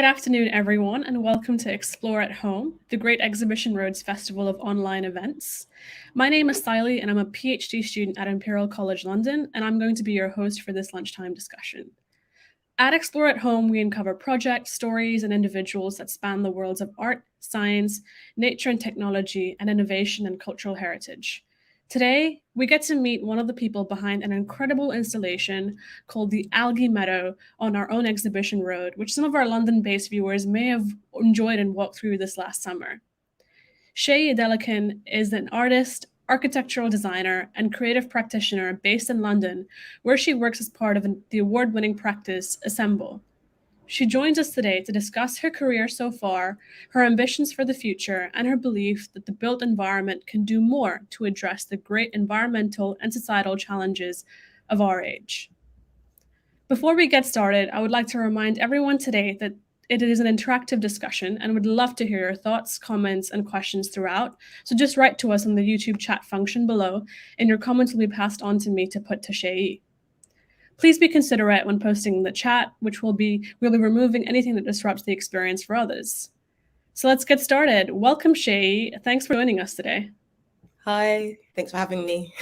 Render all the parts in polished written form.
Good afternoon, everyone, and welcome to Explore at Home, the Great Exhibition Road's festival of online events. My name is Seyi, and I'm a PhD student at Imperial College London, and I'm going to be your host for this lunchtime discussion. At Explore at Home, we uncover projects, stories, and individuals that span the worlds of art, science, nature and technology, and innovation and cultural heritage. Today, we get to meet one of the people behind an incredible installation called the Algae Meadow on our own exhibition road, which some of our London-based viewers may have enjoyed and walked through this last summer. Seyi Adelekun is an artist, architectural designer, and creative practitioner based in London, where she works as part of the award-winning practice Assemble. She joins us today to discuss her career so far, her ambitions for the future, and her belief that the built environment can do more to address the great environmental and societal challenges of our age. Before we get started, I would like to remind everyone today that it is an interactive discussion and would love to hear your thoughts, comments, and questions throughout. So just write to us on the YouTube chat function below, and your comments will be passed on to me to put to Shay. Please be considerate when posting in the chat, we'll be removing anything that disrupts the experience for others. So let's get started. Welcome, Shay. Thanks for joining us today. Hi, thanks for having me.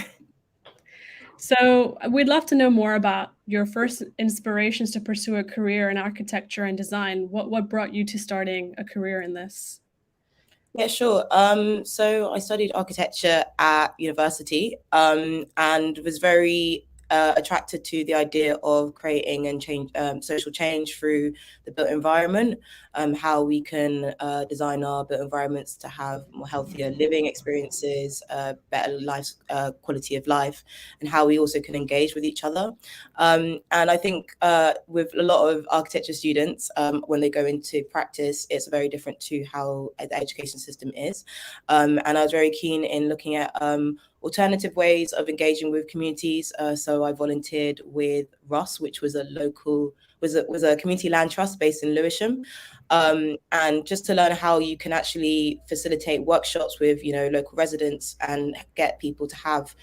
So we'd love to know more about your first inspirations to pursue a career in architecture and design. What brought you to starting a career in this? Yeah, sure. So I studied architecture at university and was very attracted to the idea of creating and social change through the built environment, how we can design our built environments to have more healthier living experiences, better quality of life, and how we also can engage with each other. And I think with a lot of architecture students, when they go into practice, it's very different to how the education system is. And I was very keen in looking at alternative ways of engaging with communities. So I volunteered with RUS, which was a community land trust based in Lewisham, and just to learn how you can actually facilitate workshops with local residents and get people to have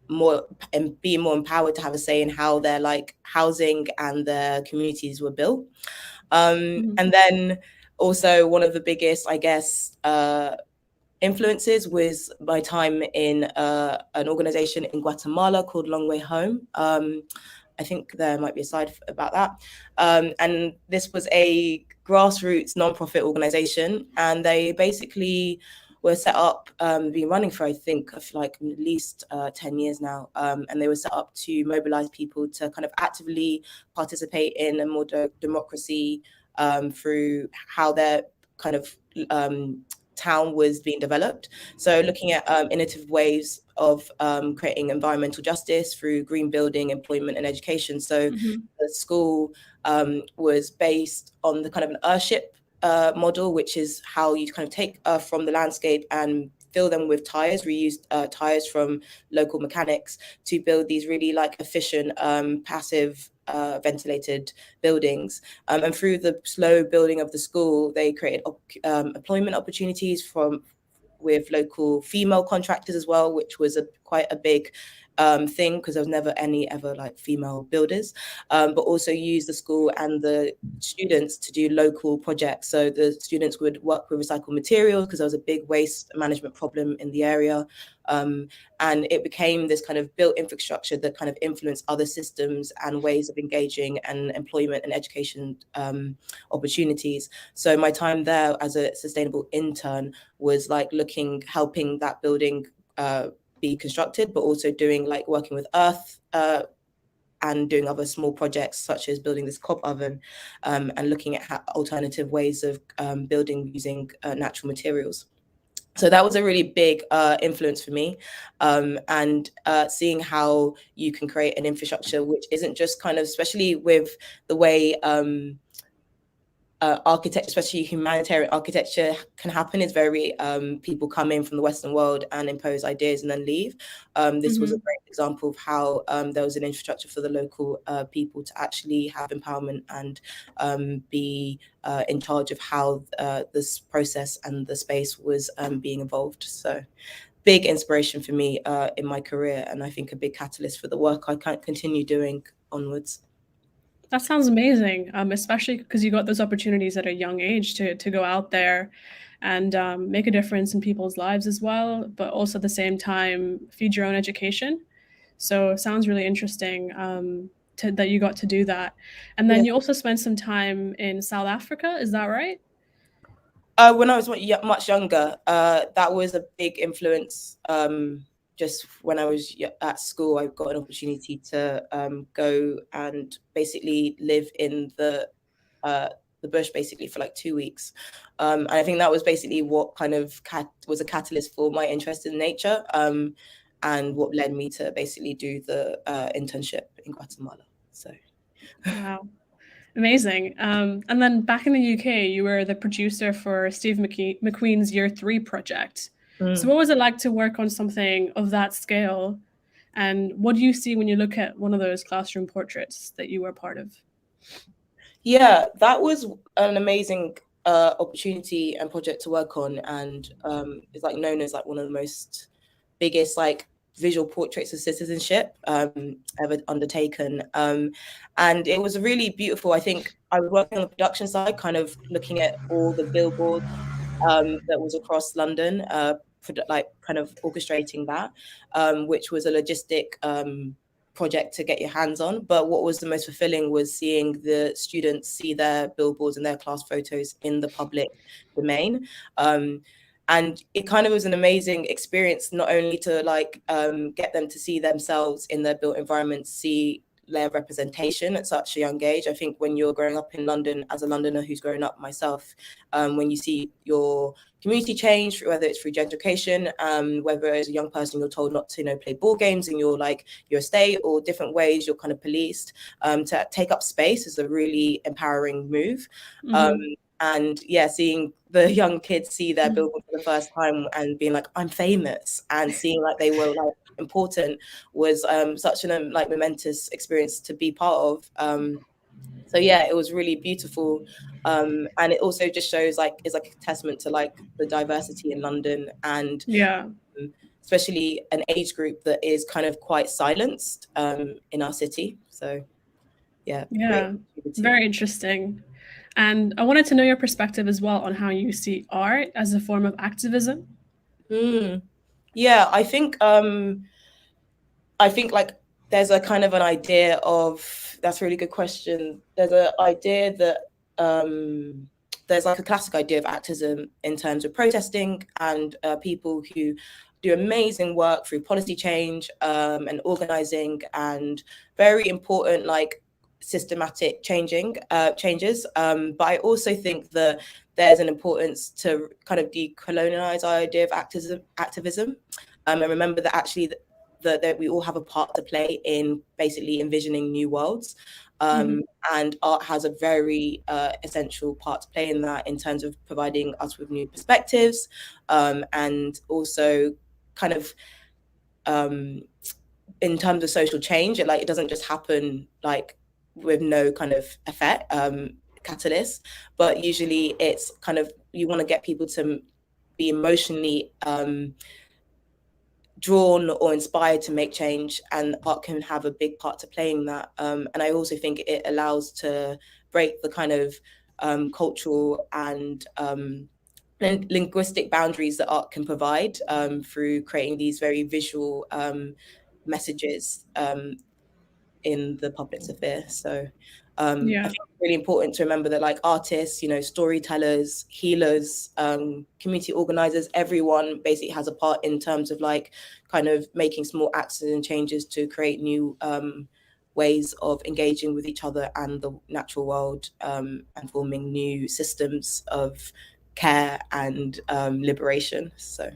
more and be more empowered to have a say in how their housing and their communities were built. And then also one of the biggest, I guess, influences was my time in an organization in Guatemala called Long Way Home. I think there might be a slide about that. And this was a grassroots nonprofit organization, and they basically were set up, been running for, I think, at least 10 years now. And they were set up to mobilize people to kind of actively participate in a more democracy through how their kind of town was being developed. So looking at innovative ways of creating environmental justice through green building, employment and education. So the school was based on the kind of an earthship model, which is how you kind of take earth from the landscape and fill them with tires, reuse tires from local mechanics to build these really efficient, passive, ventilated buildings. And through the slow building of the school, they created employment opportunities with local female contractors as well, which was quite a big thing because there was never any ever female builders, but also use the school and the students to do local projects. So the students would work with recycled materials because there was a big waste management problem in the area. And it became this kind of built infrastructure that kind of influenced other systems and ways of engaging and employment and education opportunities. So my time there as a sustainable intern was helping that building be constructed, but also doing working with earth and doing other small projects such as building this cob oven and looking at alternative ways of building using natural materials. So that was a really big influence for me, and seeing how you can create an infrastructure which isn't just kind of, especially with the way architecture, especially humanitarian architecture, can happen is very people come in from the Western world and impose ideas and then leave. This was a great example of how there was an infrastructure for the local people to actually have empowerment and be in charge of how this process and the space was being evolved. So big inspiration for me in my career, and I think a big catalyst for the work I can't continue doing onwards. That sounds amazing, especially because you got those opportunities at a young age to go out there and make a difference in people's lives as well, but also at the same time feed your own education. So it sounds really interesting that you got to do that. And Yeah. then you also spent some time in South Africa, is that right? When I was much younger, that was a big influence. Just when I was at school, I got an opportunity to go and basically live in the bush basically for like 2 weeks. And I think that was basically what kind of was a catalyst for my interest in nature, and what led me to basically do the internship in Guatemala. So. Wow. Amazing. And then back in the UK, you were the producer for Steve McQueen's Year 3 project. So, what was it like to work on something of that scale? And what do you see when you look at one of those classroom portraits that you were part of? Yeah, that was an amazing opportunity and project to work on, and it's like known as like one of the most biggest like visual portraits of citizenship ever undertaken. And it was really beautiful. I think I was working on the production side, kind of looking at all the billboards that was across London, like kind of orchestrating that, which was a logistic project to get your hands on. But what was the most fulfilling was seeing the students see their billboards and their class photos in the public domain. And it kind of was an amazing experience, not only to like get them to see themselves in their built environment, see their representation at such a young age. I think when you're growing up in London, as a Londoner who's grown up myself, when you see your community change, whether it's through gentrification, whether as a young person you're told not to, play ball games in your estate, or different ways you're kind of policed, to take up space is a really empowering move. And yeah, seeing the young kids see their billboard for the first time and being like, I'm famous, and seeing like they were like important was such an like momentous experience to be part of. So yeah, it was really beautiful, and it also just shows like it's like a testament to like the diversity in London, and Yeah. Especially an age group that is kind of quite silenced in our city. So yeah, great opportunity. Very interesting. And I wanted to know your perspective as well on how you see art as a form of activism. Yeah, I think like there's a kind of an idea of, that's a really good question. There's an idea that there's like a classic idea of activism in terms of protesting, and people who do amazing work through policy change and organizing, and very important like systematic changes. But I also think that there's an importance to kind of decolonize our idea of activism. And remember that actually that we all have a part to play in basically envisioning new worlds. And art has a very essential part to play in that, in terms of providing us with new perspectives, and also kind of in terms of social change. It doesn't just happen like with no kind of effect, catalyst, but usually it's kind of, you want to get people to be emotionally drawn or inspired to make change, and art can have a big part to play in that. And I also think it allows to break the kind of cultural and linguistic boundaries that art can provide, through creating these very visual messages in the public sphere. So I think it's really important to remember that like artists, storytellers, healers, community organizers, everyone basically has a part in terms of like kind of making small actions and changes to create new ways of engaging with each other and the natural world, and forming new systems of care and liberation. So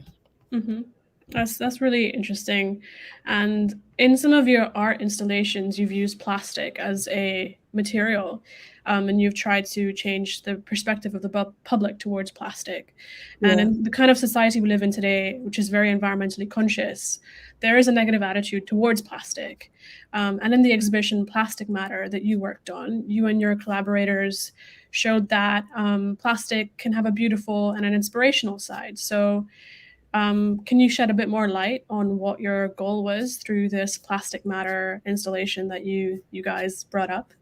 That's really interesting. And in some of your art installations, you've used plastic as a material, and you've tried to change the perspective of the public towards plastic. And in the kind of society we live in today, which is very environmentally conscious, there is a negative attitude towards plastic. And in the exhibition Plastic Matter that you worked on, you and your collaborators showed that plastic can have a beautiful and an inspirational side. So can you shed a bit more light on what your goal was through this Plastic Matter installation that you guys brought up?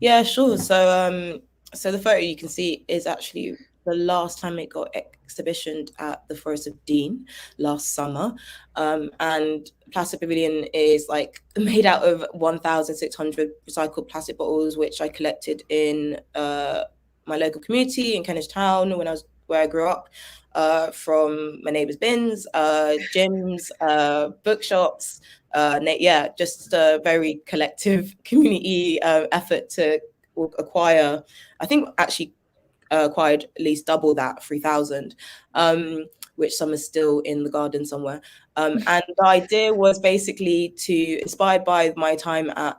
Yeah, sure. So the photo you can see is actually the last time it got exhibitioned at the Forest of Dean last summer. And Plastic Pavilion is like made out of 1,600 recycled plastic bottles, which I collected in my local community in Kentish Town where I grew up. From my neighbours' bins, gyms, bookshops, yeah, just a very collective community effort to acquire. I think actually acquired at least double that, 3,000, which some is still in the garden somewhere. And the idea was basically inspired by my time at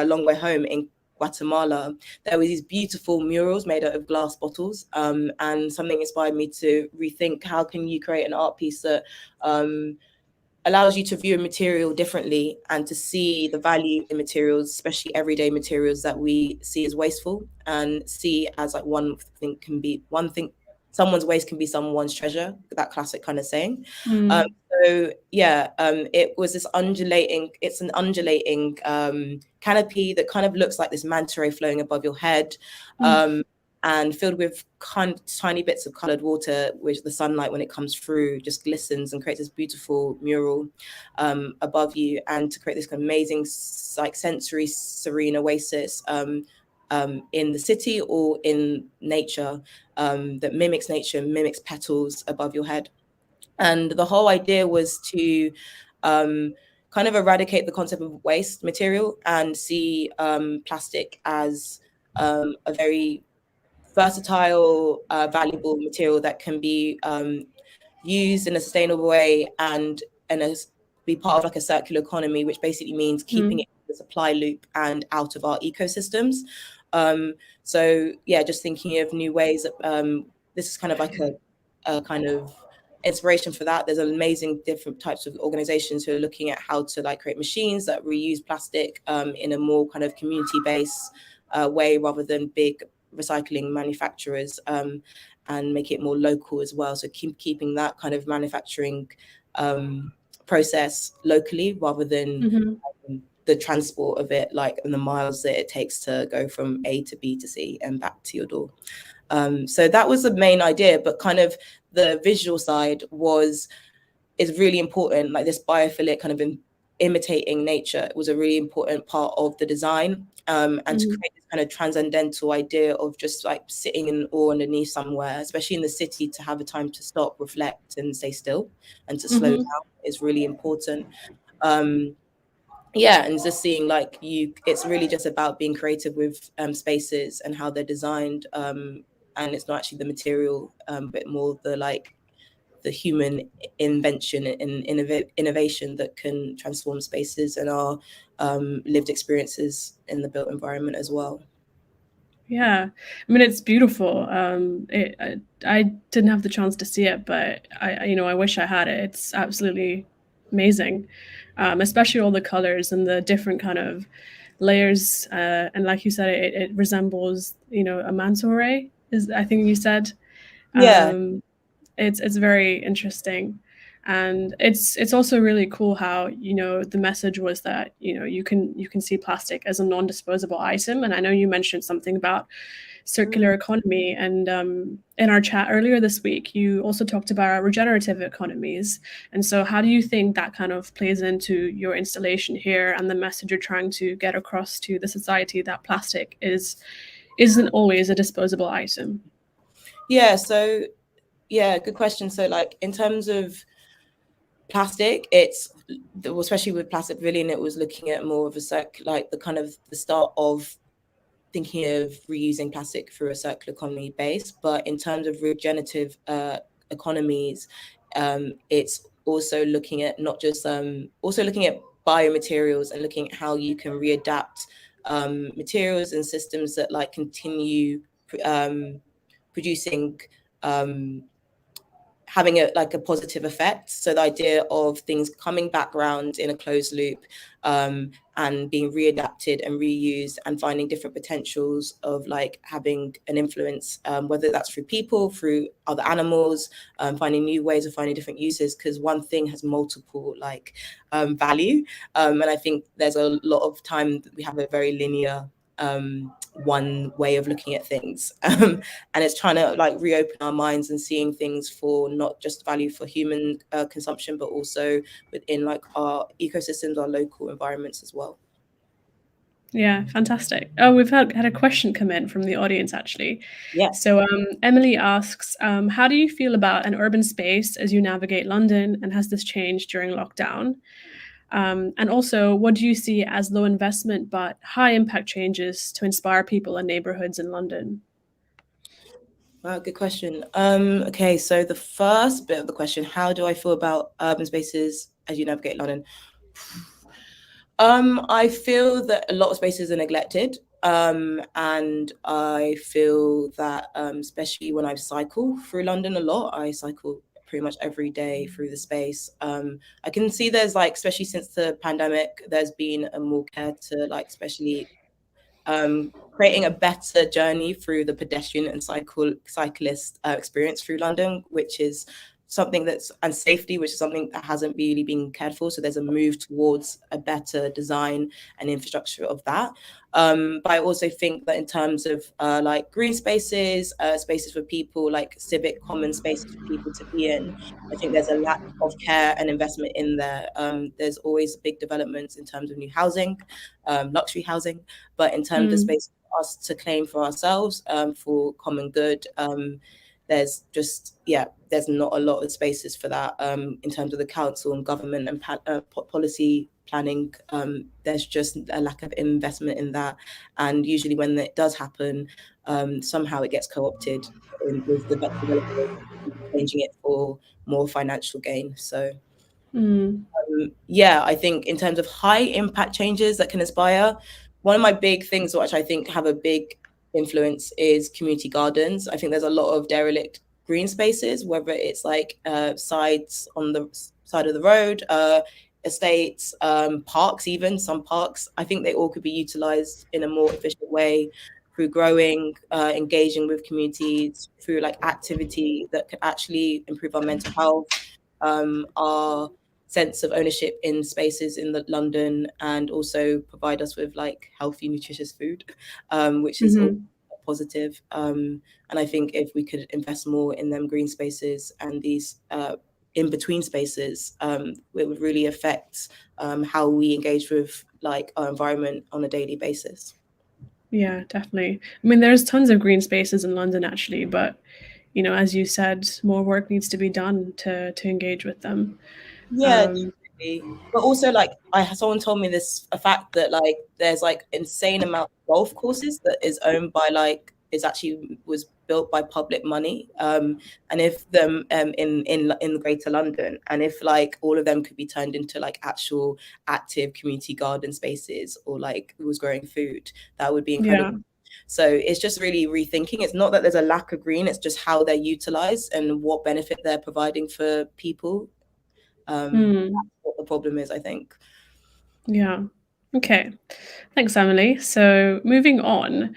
Long Way Home in Guatemala. There were these beautiful murals made out of glass bottles, and something inspired me to rethink how can you create an art piece that allows you to view a material differently and to see the value in materials, especially everyday materials that we see as wasteful and see as like one thing, someone's waste can be someone's treasure, that classic kind of saying. Mm. So yeah, it was it's an undulating canopy that kind of looks like this manta ray flowing above your head. And filled with kind of tiny bits of colored water, which the sunlight, when it comes through, just glistens and creates this beautiful mural above you, and to create this amazing, like, sensory, serene oasis in the city or in nature that mimics nature, mimics petals above your head. And the whole idea was to kind of eradicate the concept of waste material and see plastic as a very versatile, valuable material that can be used in a sustainable way and be part of like a circular economy, which basically means keeping it in the supply loop and out of our ecosystems. So yeah, just thinking of new ways. This is kind of like a kind of inspiration for that. There's amazing different types of organizations who are looking at how to like create machines that reuse plastic in a more kind of community-based way rather than big recycling manufacturers, and make it more local as well. So keeping that kind of manufacturing process locally rather than the transport of it, like, and the miles that it takes to go from A to B to C and back to your door. So that was the main idea, but kind of the visual side is really important. Like this biophilic kind of imitating nature was a really important part of the design, and to create this kind of transcendental idea of just like sitting in awe underneath somewhere, especially in the city, to have a time to stop, reflect, and stay still, and to slow down is really important. Yeah, and just seeing like it's really just about being creative with spaces and how they're designed, and it's not actually the material, but more the human invention and innovation that can transform spaces and our lived experiences in the built environment as well. Yeah, I mean, it's beautiful. I didn't have the chance to see it, but I wish I had it. It's absolutely amazing, especially all the colors and the different kind of layers. And like you said, it resembles, a manta ray, I think you said. Yeah. It's very interesting, and it's also really cool how the message was that you can see plastic as a non-disposable item. And I know you mentioned something about circular economy, and in our chat earlier this week you also talked about regenerative economies. And so how do you think that kind of plays into your installation here and the message you're trying to get across to the society, that plastic isn't always a disposable item? Yeah, good question. So like in terms of plastic, especially with Plastic Pavilion, it was looking at more of like the kind of the start of thinking of reusing plastic through a circular economy base. But in terms of regenerative economies, it's also looking at not just also looking at biomaterials and looking at how you can readapt materials and systems that like continue producing, having a positive effect. So the idea of things coming back around in a closed loop, and being readapted and reused, and finding different potentials of like having an influence, whether that's through people, through other animals, finding new ways of finding different uses, because one thing has multiple value. And I think there's a lot of time that we have a very linear one way of looking at things. And it's trying to like reopen our minds and seeing things for not just value for human consumption, but also within like our ecosystems, our local environments as well. Yeah, fantastic. Oh, we've had a question come in from the audience actually. Yeah. So Emily asks, how do you feel about an urban space as you navigate London, and has this changed during lockdown? And also, what do you see as low investment but high impact changes to inspire people in neighborhoods in London? Good question. Okay, so the first bit of the question, how do I feel about urban spaces as you navigate London? I feel that a lot of spaces are neglected. And I feel that, especially when I cycle through London a lot, I cycle pretty much every day through the space. I can see there's like, especially since the pandemic, there's been a more care to like, especially creating a better journey through the pedestrian and cyclist experience through London, which is something that's, and safety, which is something that hasn't really been cared for. So there's a move towards a better design and infrastructure of that. But I also think that in terms of like green spaces, spaces for people, like civic common spaces for people to be in, I think there's a lack of care and investment in there. There's always big developments in terms of new housing, luxury housing, but in terms of space for us to claim for ourselves, for common good, there's just, there's not a lot of spaces for that in terms of the council and government and policy planning. There's just a lack of investment in that. And usually when it does happen, somehow it gets co-opted with the developers changing it for more financial gain. So I think in terms of high impact changes that can inspire, one of my big things which I think have a big influence is community gardens. I think there's a lot of derelict green spaces, whether it's like sides on the side of the road, estates, parks, even some parks. I think they all could be utilized in a more efficient way through growing, engaging with communities, through like activity that could actually improve our mental health, our sense of ownership in spaces in London, and also provide us with like healthy, nutritious food, which is all positive. And I think if we could invest more in them green spaces and these in between spaces, it would really affect how we engage with like our environment on a daily basis. Yeah, definitely. I mean, there's tons of green spaces in London actually, but you know, as you said, more work needs to be done to engage with them. Yeah, definitely. But also, like, someone told me this a fact that like there's like insane amount of golf courses that is owned by like was built by public money. And if them in Greater London, and if like all of them could be turned into like actual active community garden spaces, or like it was growing food, that would be incredible. Yeah. So it's just really rethinking. It's not that there's a lack of green, it's just how they're utilized and what benefit they're providing for people. That's what the problem is, I think. Yeah. Okay. Thanks, Emily. So moving on,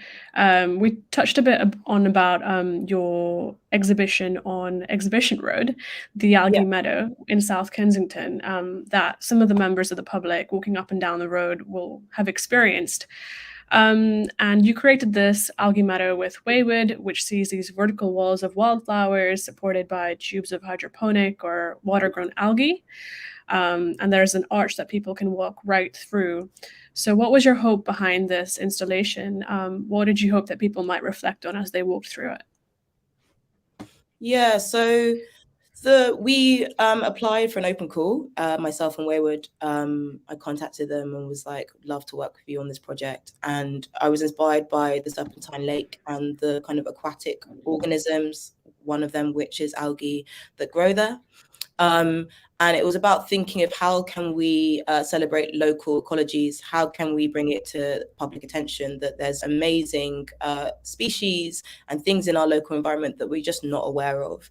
we touched a bit on about your exhibition on Exhibition Road, the Algae Meadow in South Kensington, that some of the members of the public walking up and down the road will have experienced. And you created this Algae Meadow with Wayward, which sees these vertical walls of wildflowers supported by tubes of hydroponic or water-grown algae. And there's an arch that people can walk right through. So what was your hope behind this installation? What did you hope that people might reflect on as they walked through it? Yeah, so we applied for an open call, myself and Wayward. I contacted them and was like, love to work with you on this project. And I was inspired by the Serpentine Lake and the kind of aquatic organisms, one of them which is algae that grow there. And it was about thinking of how can we celebrate local ecologies? How can we bring it to public attention that there's amazing species and things in our local environment that we're just not aware of?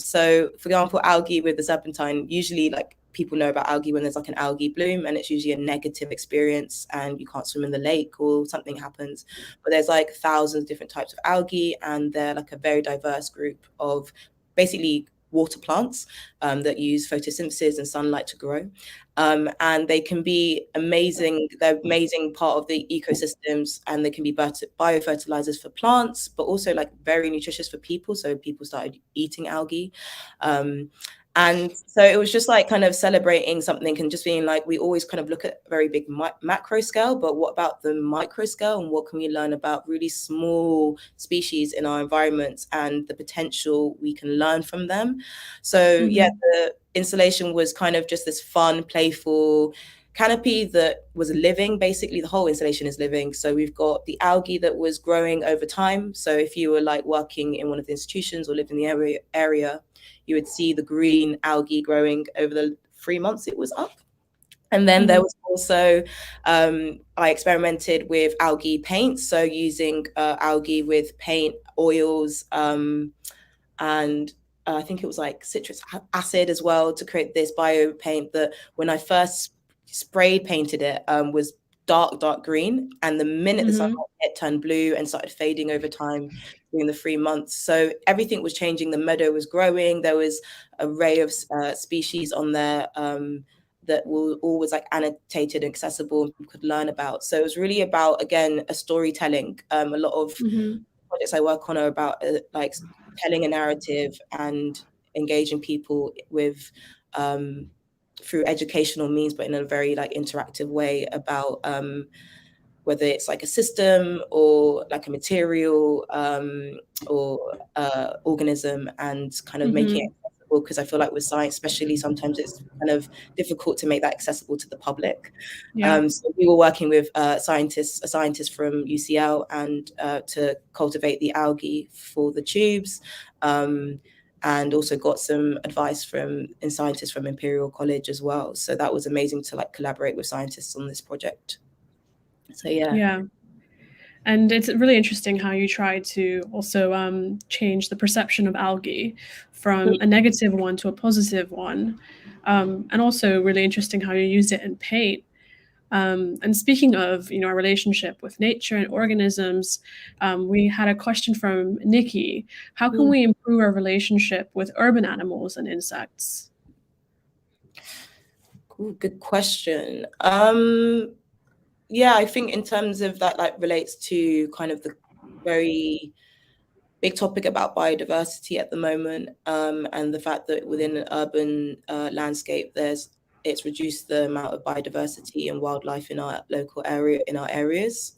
So, for example, algae with the serpentine, usually like people know about algae when there's like an algae bloom, and it's usually a negative experience and you can't swim in the lake or something happens. But there's like thousands of different types of algae, and they're like a very diverse group of basically water plants that use photosynthesis and sunlight to grow. And they can be amazing. They're an amazing part of the ecosystems, and they can be biofertilizers for plants, but also like very nutritious for people. So people started eating algae. And so it was just like kind of celebrating something and just being like, we always kind of look at a very big macro scale, but what about the micro scale, and what can we learn about really small species in our environments and the potential we can learn from them? So yeah, the installation was kind of just this fun, playful canopy that was living. Basically, the whole installation is living. So we've got the algae that was growing over time. So if you were like working in one of the institutions or lived in the area, you would see the green algae growing over the 3 months it was up. And then there was also, I experimented with algae paint. So using algae with paint, oils, and I think it was like citrus acid as well, to create this bio paint that when I first spray painted it was dark green, and the minute the sunlight hit, turned blue and started fading over time during the 3 months. So everything was changing. The meadow was growing. There was an array of species on there that were always like annotated and accessible and people could learn about. So it was really about, again, a storytelling. A lot of projects I work on are about like telling a narrative and engaging people with through educational means, but in a very like interactive way, about whether it's like a system or like a material or organism, and kind of making it accessible, because I feel like with science especially, sometimes it's kind of difficult to make that accessible to the public. So we were working with a scientist from UCL and to cultivate the algae for the tubes, and also got some advice from scientists from Imperial College as well. So that was amazing to like collaborate with scientists on this project. So yeah. And it's really interesting how you try to also change the perception of algae from a negative one to a positive one. And also really interesting how you use it in paint. And speaking of, our relationship with nature and organisms, we had a question from Nikki. How can we improve our relationship with urban animals and insects? Ooh, good question. Yeah, I think in terms of that, like relates to kind of the very big topic about biodiversity at the moment, and the fact that within an urban landscape, it's reduced the amount of biodiversity and wildlife in our local area, in our areas.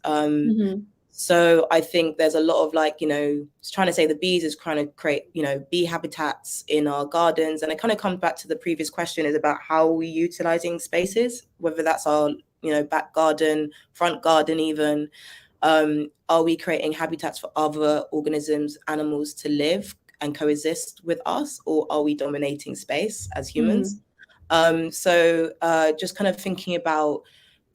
So I think there's a lot of like, trying to say the bees is trying to create, bee habitats in our gardens. And it kind of comes back to the previous question, is about how are we utilizing spaces, whether that's our, back garden, front garden even. Are we creating habitats for other organisms, animals to live and coexist with us, or are we dominating space as humans? So just kind of thinking about,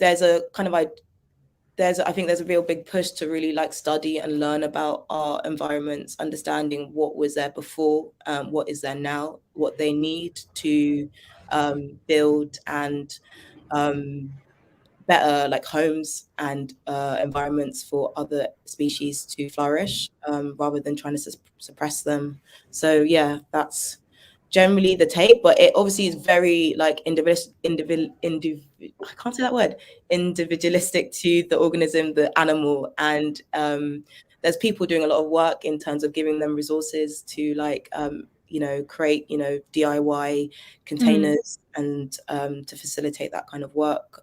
I think there's a real big push to really like study and learn about our environments, understanding what was there before, what is there now, what they need to build and better like homes and environments for other species to flourish, rather than trying to suppress them. So yeah, that's generally the take, but it obviously is very like I can't say that word, individualistic to the organism, the animal, and there's people doing a lot of work in terms of giving them resources to like create DIY containers and to facilitate that kind of work.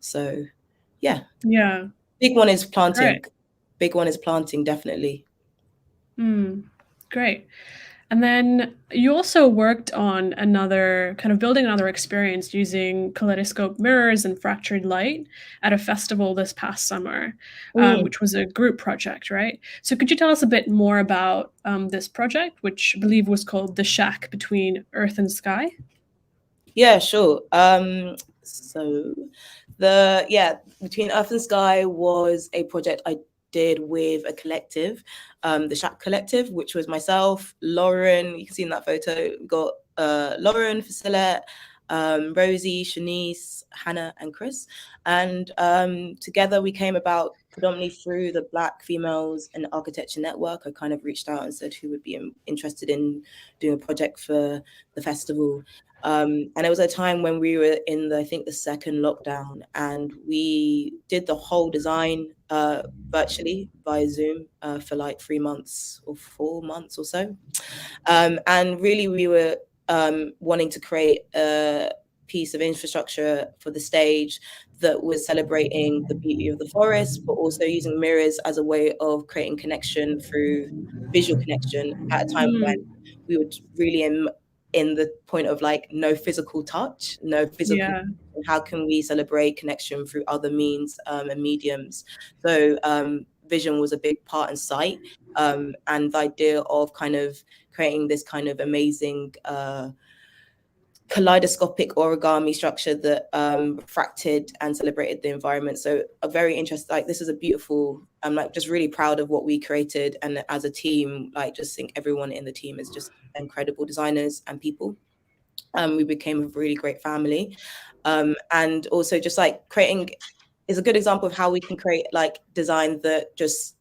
So yeah, big one is planting. Big one is planting, definitely. Great. And then you also worked on building another experience using kaleidoscope mirrors and fractured light at a festival this past summer, which was a group project, right? So could you tell us a bit more about this project, which I believe was called The Shack Between Earth and Sky? Yeah, sure. So Between Earth and Sky was a project I did with a collective, the Shack Collective, which was myself, Lauren, you can see in that photo, we got Lauren, Facilet, Rosie, Shanice, Hannah, and Chris. And together we came about predominantly through the Black Females in Architecture Network, I kind of reached out and said who would be interested in doing a project for the festival. And it was a time when we were in I think the second lockdown, and we did the whole design virtually via Zoom for like 3 months or 4 months or so. And really we were wanting to create a piece of infrastructure for the stage that was celebrating the beauty of the forest, but also using mirrors as a way of creating connection through visual connection at a time when we were really in the point of like no physical touch, no physical. Yeah. How can we celebrate connection through other means and mediums? So vision was a big part in sight, and the idea of kind of creating this kind of amazing kaleidoscopic origami structure that refracted and celebrated the environment. So a very interesting, like this is a beautiful, I'm like just really proud of what we created. And as a team, like just think everyone in the team is just incredible designers and people. We became a really great family. And also just like creating is a good example of how we can create like design that just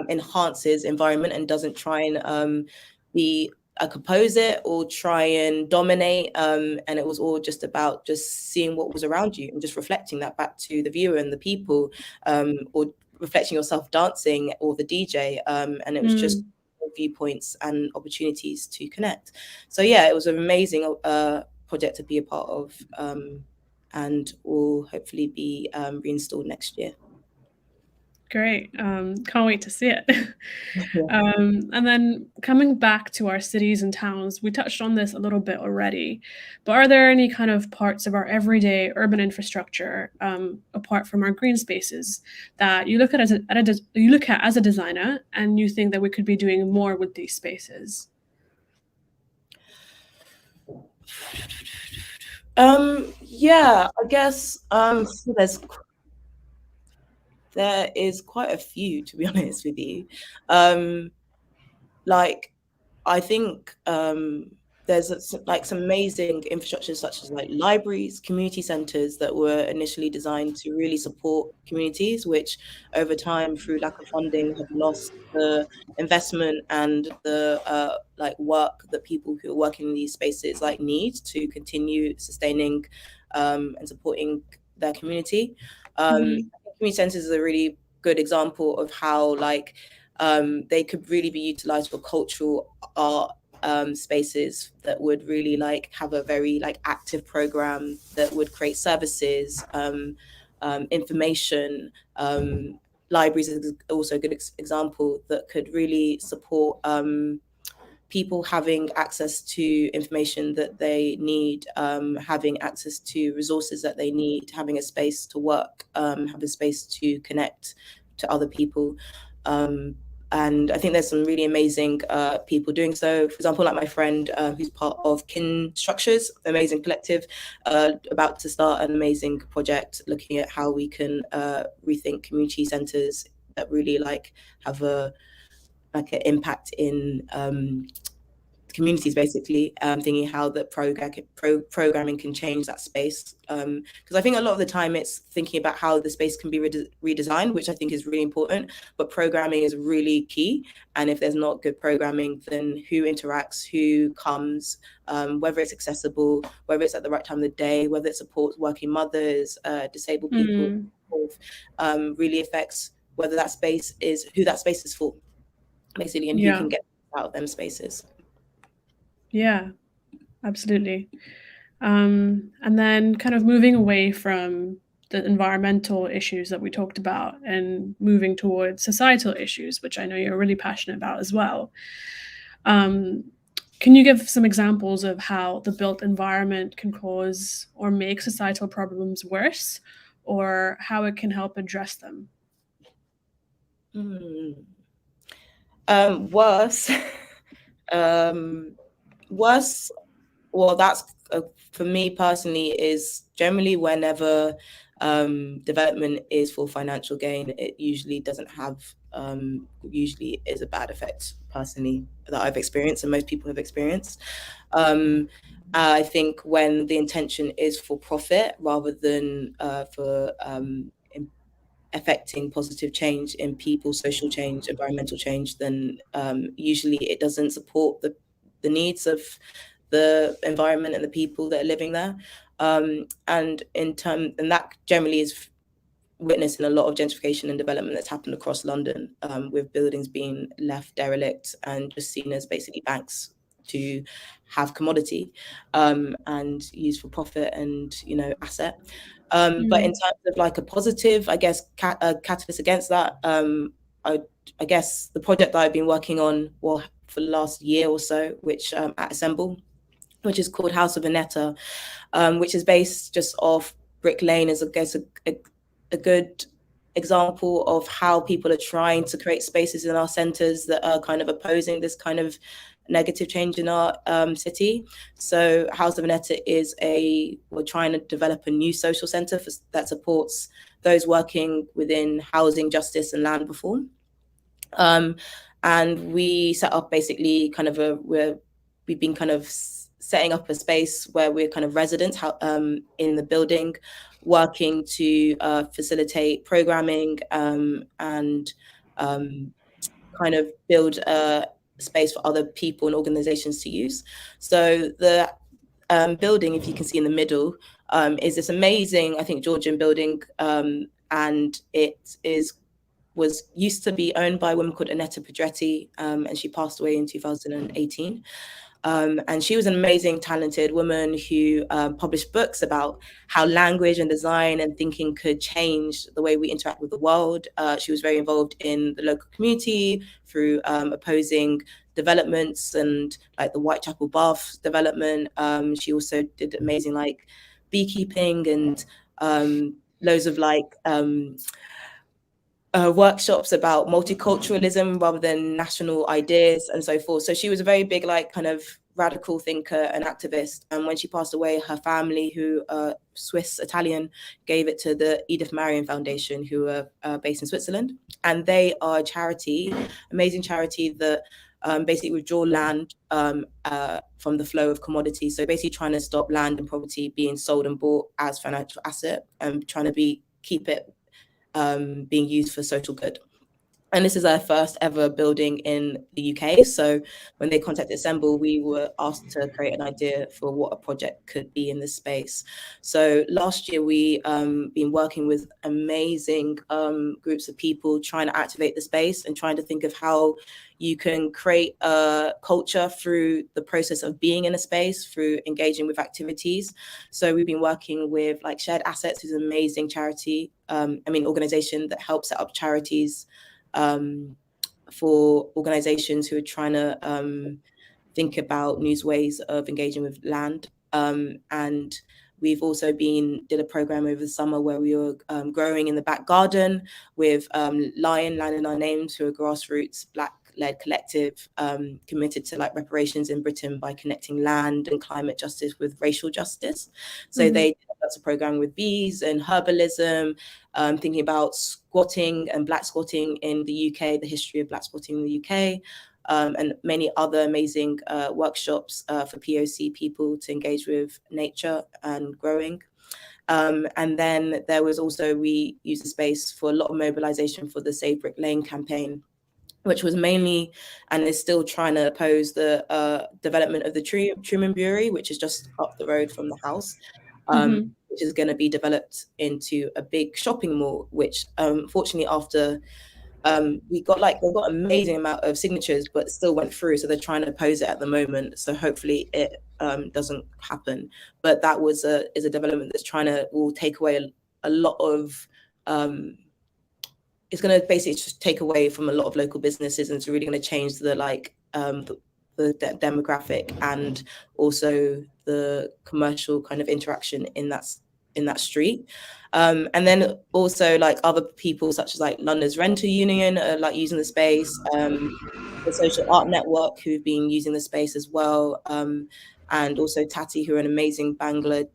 enhances environment and doesn't try and be a composite or try and dominate. And it was all just about just seeing what was around you and just reflecting that back to the viewer and the people, or reflecting yourself dancing or the DJ. And it was just viewpoints and opportunities to connect. So yeah, it was an amazing project to be a part of, and will hopefully be reinstalled next year. Great. Can't wait to see it. And then coming back to our cities and towns, we touched on this a little bit already, but are there any kind of parts of our everyday urban infrastructure, apart from our green spaces, that you look at as a designer and you think that we could be doing more with these spaces? Yeah, I guess there is quite a few, to be honest with you. Like I think there's like some amazing infrastructures such as like libraries, community centers that were initially designed to really support communities, which over time through lack of funding have lost the investment and the like work that people who are working in these spaces like need to continue sustaining and supporting their community. Community centers is a really good example of how like they could really be utilized for cultural art spaces that would really like have a very like active program that would create services, information. Libraries is also a good example that could really support people having access to information that they need, having access to resources that they need, having a space to work, have a space to connect to other people. And I think there's some really amazing people doing so. For example, like my friend who's part of Kin Structures, amazing collective, about to start an amazing project looking at how we can rethink community centres that really like have an impact in communities, basically, thinking how the programming can change that space. Because I think a lot of the time it's thinking about how the space can be redesigned, which I think is really important, but programming is really key. And if there's not good programming, then who interacts, who comes, whether it's accessible, whether it's at the right time of the day, whether it supports working mothers, disabled people, really affects whether that space is, who that space is for, basically, and who can get out of them spaces. Yeah, absolutely. And then kind of moving away from the environmental issues that we talked about and moving towards societal issues, which I know you're really passionate about as well. Can you give some examples of how the built environment can cause or make societal problems worse, or how it can help address them? Worse. Worse, well, that's for me personally, is generally whenever development is for financial gain, it usually doesn't have, usually is a bad effect personally that I've experienced and most people have experienced. I think when the intention is for profit rather than for affecting positive change in people, social change, environmental change, then usually it doesn't support the needs of the environment and the people that are living there. And that generally is witnessing a lot of gentrification and development that's happened across London, with buildings being left derelict and just seen as basically banks to have commodity, and used for profit and, asset. But in terms of like a positive, I guess, catalyst against that, I guess the project that I've been working on, well, for the last year or so, which at Assemble, which is called House of Veneta, which is based just off Brick Lane, is, I guess, a good example of how people are trying to create spaces in our centres that are kind of opposing this kind of negative change in our city. So House of Veneta we're trying to develop a new social centre that supports those working within housing, justice and land reform. And we set up basically kind of we've been kind of setting up a space where we're kind of residents in the building, working to facilitate programming, and kind of build a space for other people and organizations to use. So the building, if you can see in the middle, is this amazing, I think, Georgian building, and it was used to be owned by a woman called Annetta Pedretti, and she passed away in 2018. And she was an amazing, talented woman who published books about how language and design and thinking could change the way we interact with the world. She was very involved in the local community through opposing developments and like the Whitechapel Bath development. She also did amazing like beekeeping and loads of like workshops about multiculturalism rather than national ideas and so forth. So she was a very big, like, kind of radical thinker and activist. And when she passed away, her family, who are Swiss Italian, gave it to the Edith Marion Foundation, who are based in Switzerland. And they are a charity, amazing charity that basically withdraw land from the flow of commodities. So basically trying to stop land and property being sold and bought as financial asset, and trying to keep it being used for social good. And this is our first ever building in the UK. So when they contacted Assemble, we were asked to create an idea for what a project could be in this space. So last year, we been working with amazing groups of people trying to activate the space and trying to think of how you can create a culture through the process of being in a space, through engaging with activities. So we've been working with like Shared Assets, who's an amazing charity, organization that helps set up charities for organizations who are trying to think about new ways of engaging with land. And we've also did a program over the summer where we were growing in the back garden with Land in Our Names, who are a grassroots Black-led collective committed to like reparations in Britain by connecting land and climate justice with racial justice. So they did a program with bees and herbalism, thinking about squatting and Black squatting in the UK, the history of Black squatting in the UK. And many other amazing workshops for POC people to engage with nature and growing. And then there was also, we used the space for a lot of mobilization for the Save Brick Lane campaign, which was mainly, and is still, trying to oppose the development of the Truman Brewery, which is just up the road from the house, which is going to be developed into a big shopping mall, which fortunately after we got amazing amount of signatures, but still went through. So they're trying to oppose it at the moment. So hopefully it doesn't happen. But that is a development that's will take away a lot of, it's going to basically just take away from a lot of local businesses, and it's really going to change the demographic and also the commercial kind of interaction in that street. And then also like other people such as like London's Rental Union are like using the space, the Social Art Network, who've been using the space as well, and also Tati, who are an amazing Bangla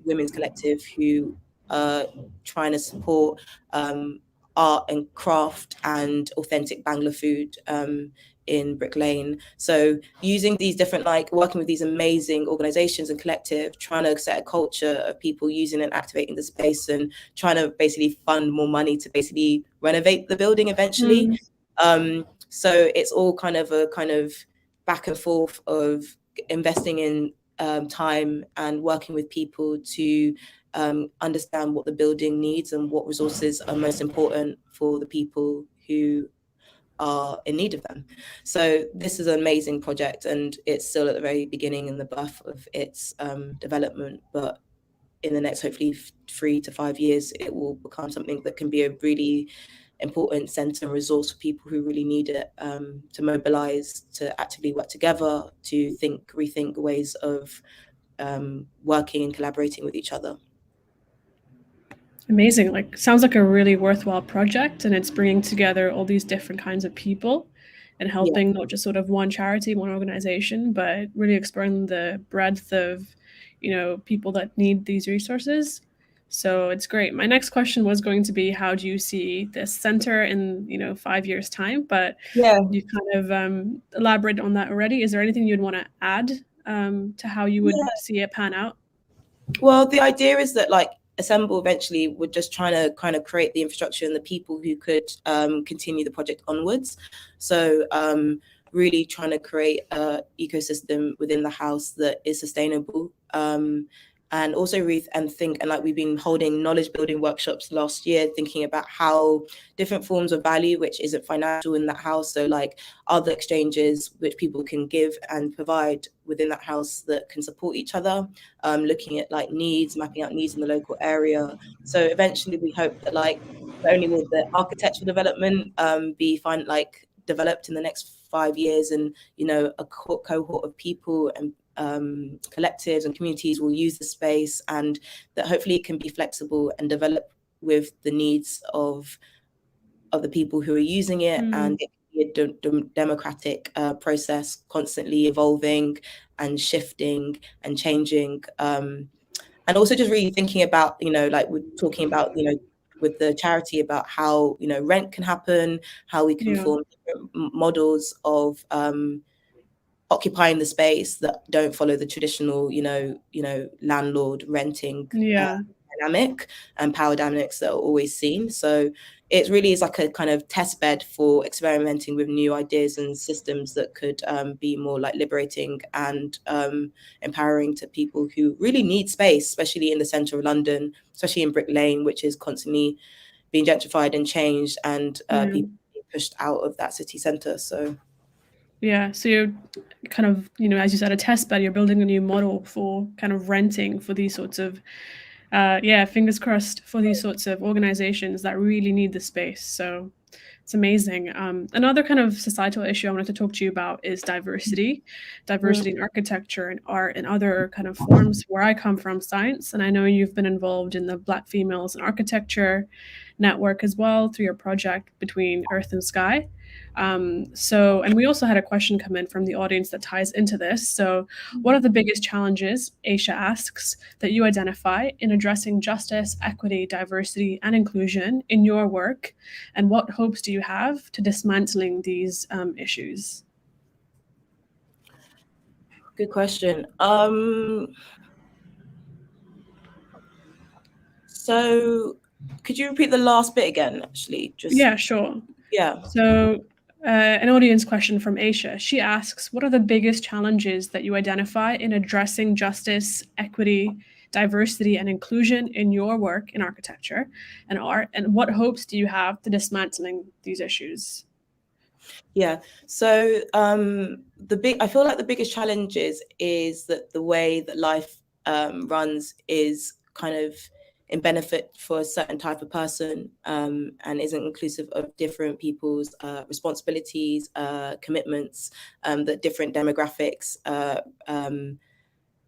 women's collective who are trying to support art and craft and authentic Bangla food in Brick Lane. So using these different, like working with these amazing organizations and collective, trying to set a culture of people using and activating the space and trying to basically fund more money to basically renovate the building eventually. So it's all kind of a kind of back and forth of investing in time and working with people to understand what the building needs and what resources are most important for the people who are in need of them. So this is an amazing project, and it's still at the very beginning in the birth of its development, but in the next hopefully 3 to 5 years it will become something that can be a really important centre and resource for people who really need it, to mobilise, to actively work together, to rethink ways of working and collaborating with each other. Amazing. Like, sounds like a really worthwhile project, and it's bringing together all these different kinds of people and helping not just sort of one charity, one organization, but really exploring the breadth of, people that need these resources. So it's great. My next question was going to be, how do you see this center in 5 years time? But you kind of elaborated on that already. Is there anything you'd want to add to how you would see it pan out? Well, the idea is that Assemble eventually we're just trying to kind of create the infrastructure and the people who could continue the project onwards. So really trying to create an ecosystem within the house that is sustainable, and also we've been holding knowledge building workshops last year, thinking about how different forms of value, which isn't financial in that house, so like other exchanges which people can give and provide within that house that can support each other, looking at mapping out needs in the local area. So eventually we hope that not only will the architectural development be developed in the next 5 years, and a cohort of people and collectives and communities will use the space, and that hopefully it can be flexible and develop with the needs of the people who are using it, and it can be a democratic process, constantly evolving and shifting and changing, and also just really thinking about we're talking about with the charity about how rent can happen, how we can form different models of occupying the space that don't follow the traditional, landlord renting dynamic and power dynamics that are always seen. So it really is like a kind of test bed for experimenting with new ideas and systems that could be more liberating and empowering to people who really need space, especially in the centre of London, especially in Brick Lane, which is constantly being gentrified and changed, and people being pushed out of that city centre. So you're kind of, as you said, a test bed. You're building a new model for kind of renting for these sorts of, fingers crossed, for these sorts of organizations that really need the space. So it's amazing. Another kind of societal issue I wanted to talk to you about is diversity in architecture and art and other kind of forms. Where I come from, science, and I know you've been involved in the Black Females in Architecture network as well through your project Between Earth and Sky. And we also had a question come in from the audience that ties into this. So what are the biggest challenges, Aisha asks, that you identify in addressing justice, equity, diversity, and inclusion in your work? And what hopes do you have to dismantling these issues? Good question. So could you repeat the last bit again, actually? Yeah, sure. Yeah. So an audience question from Aisha. She asks, what are the biggest challenges that you identify in addressing justice, equity, diversity, and inclusion in your work in architecture and art? And what hopes do you have to dismantling these issues? Yeah. So I feel like the biggest challenge is that the way that life runs is kind of in benefit for a certain type of person, and isn't inclusive of different people's responsibilities, commitments, that different demographics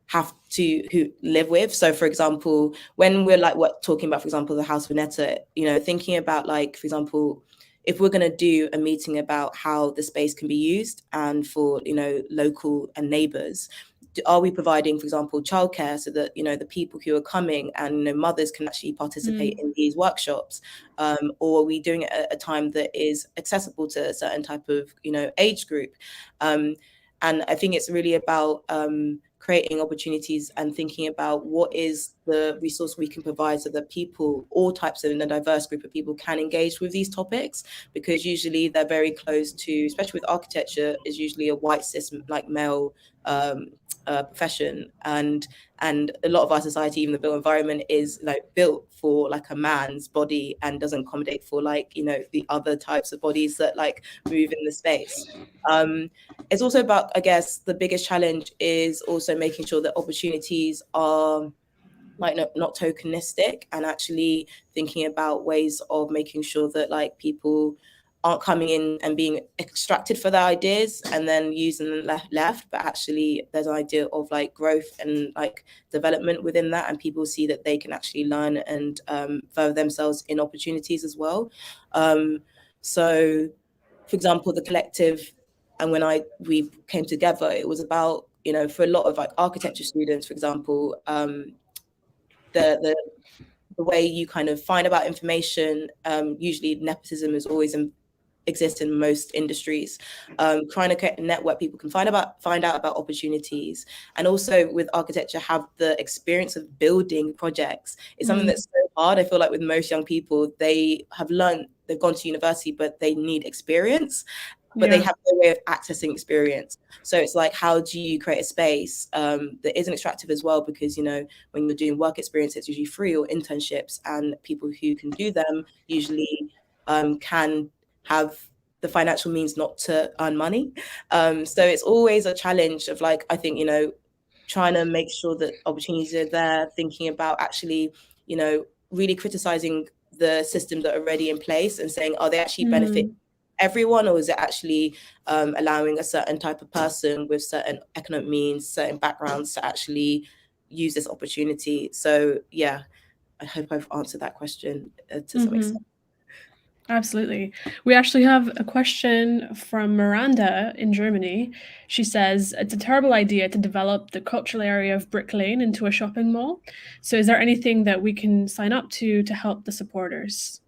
have to live with. So for example, when we're talking about, for example, the House Veneta, thinking about for example, if we're going to do a meeting about how the space can be used and for local and neighbours, are we providing, for example, childcare so that, the people who are coming and, mothers can actually participate in these workshops, or are we doing it at a time that is accessible to a certain type of, age group? And I think it's really about creating opportunities and thinking about what is the resource we can provide so that people, all types of, a diverse group of people, can engage with these topics, because usually they're very close to, especially with architecture, is usually a white cis like male profession, and a lot of our society, even the built environment, is like built for like a man's body and doesn't accommodate for like the other types of bodies that like move in the space. It's also about, I guess, the biggest challenge is also making sure that opportunities are like not tokenistic, and actually thinking about ways of making sure that like people aren't coming in and being extracted for their ideas and then using them left, but actually there's an idea of like growth and like development within that, and people see that they can actually learn and further themselves in opportunities as well. So for example, the collective, and when we came together, it was about, for a lot of like architecture students, for example, the way you kind of find about information, usually nepotism is always exist in most industries. Trying to create a network people can find out about opportunities, and also with architecture have the experience of building projects. It's something that's so hard. I feel like with most young people, they've gone to university, but they need experience, but they have no way of accessing experience. So it's like, how do you create a space that isn't extractive as well? Because, when you're doing work experience, it's usually free, or internships, and people who can do them usually can have the financial means not to earn money. So it's always a challenge of like, I think, trying to make sure that opportunities are there, thinking about actually, really criticizing the systems that are already in place and saying, are they actually benefit everyone, or is it actually allowing a certain type of person with certain economic means, certain backgrounds, to actually use this opportunity? So yeah, I hope I've answered that question to some extent. Absolutely. We actually have a question from Miranda in Germany. She says, it's a terrible idea to develop the cultural area of Brick Lane into a shopping mall. So is there anything that we can sign up to help the supporters?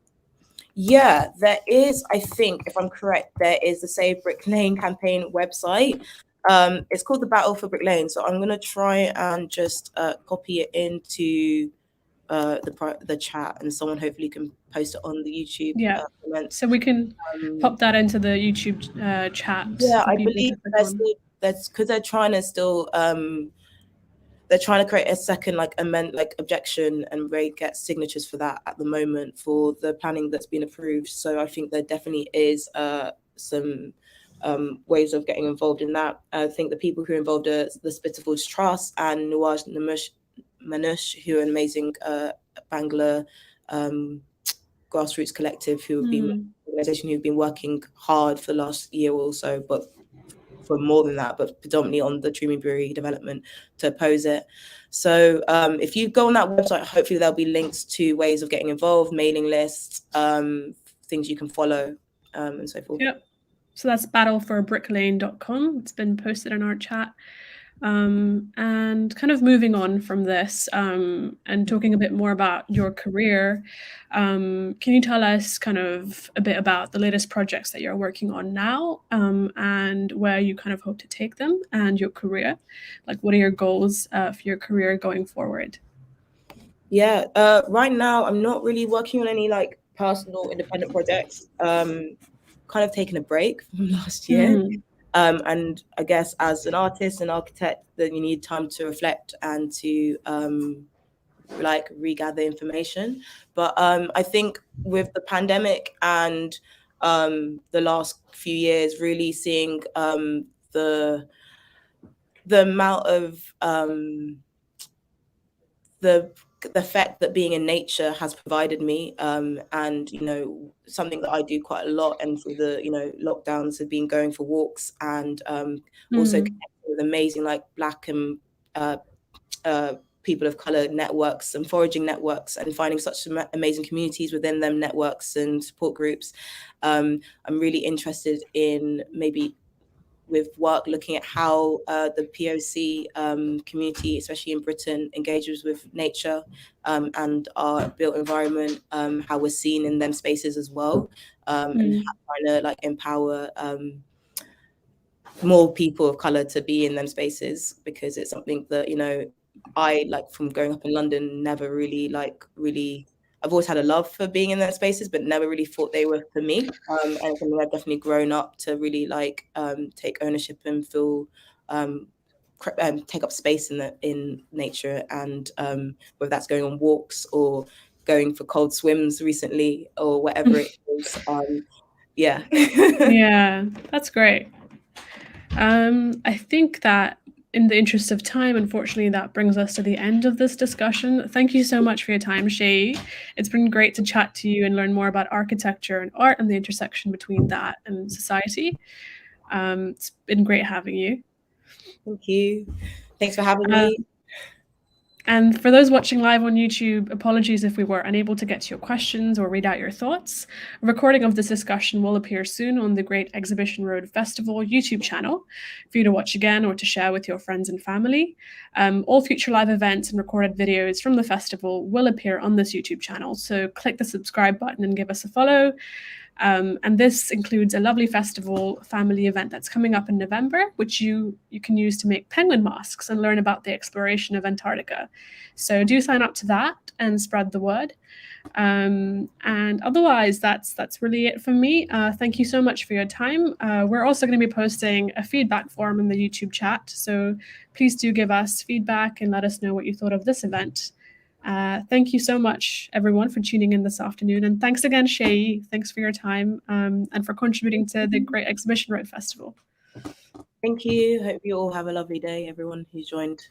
Yeah, there is. I think, if I'm correct, there is the Save Brick Lane campaign website. It's called the Battle for Brick Lane. So I'm going to try and just copy it into the chat, and someone hopefully can post it on the YouTube comments. So we can pop that into the YouTube chat. Yeah, I believe that's because they're trying to still they're trying to create a second objection and get signatures for that at the moment for the planning that's been approved. So I think there definitely is some ways of getting involved in that. I think the people who are involved are the Spitalfields Trust and Nawaj Manush, who are an amazing Bangla grassroots collective who have been an organization who've been working hard for the last year or so, but for more than that, but predominantly on the Drewbury development to oppose it. So if you go on that website, hopefully there'll be links to ways of getting involved, mailing lists, things you can follow, and so forth. Yep. So that's battleforbricklane.com. It's been posted in our chat. And kind of moving on from this and talking a bit more about your career, can you tell us kind of a bit about the latest projects that you're working on now, and where you kind of hope to take them and your career? Like, what are your goals for your career going forward? Yeah, right now I'm not really working on any like personal independent projects. Kind of taking a break from last year. And I guess as an artist and architect, then you need time to reflect and to regather information. But I think with the pandemic and the last few years, really seeing the amount of the effect that being in nature has provided me, and something that I do quite a lot, and through the lockdowns have been going for walks and also connecting with amazing like Black and people of color networks and foraging networks, and finding such amazing communities within them networks and support groups. I'm really interested in maybe with work looking at how the POC community, especially in Britain, engages with nature and our built environment, how we're seen in them spaces as well, and trying to like empower more people of color to be in them spaces, because it's something that, you know, I, like, from growing up in London, never really I've always had a love for being in those spaces, but never really thought they were for me. And something I've definitely grown up to really like take ownership and feel take up space in nature, and whether that's going on walks or going for cold swims recently or whatever it is. Yeah. Yeah, that's great. I think that in the interest of time, unfortunately, that brings us to the end of this discussion. Thank you so much for your time, Shay. It's been great to chat to you and learn more about architecture and art and the intersection between that and society. It's been great having you. Thank you. Thanks for having me. And for those watching live on YouTube, apologies if we were unable to get to your questions or read out your thoughts. A recording of this discussion will appear soon on the Great Exhibition Road Festival YouTube channel for you to watch again or to share with your friends and family. All future live events and recorded videos from the festival will appear on this YouTube channel, so click the subscribe button and give us a follow. And this includes a lovely festival family event that's coming up in November, which you can use to make penguin masks and learn about the exploration of Antarctica. So do sign up to that and spread the word. And otherwise, that's really it from me. Thank you so much for your time. We're also going to be posting a feedback form in the YouTube chat, so please do give us feedback and let us know what you thought of this event. Thank you so much, everyone, for tuning in this afternoon. And thanks again, Shay. Thanks for your time and for contributing to the Great Exhibition Road Festival. Thank you. Hope you all have a lovely day, everyone who's joined.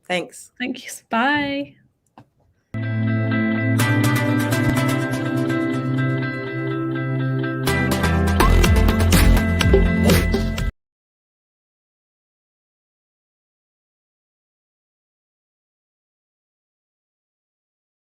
Thanks. Thank you. Bye.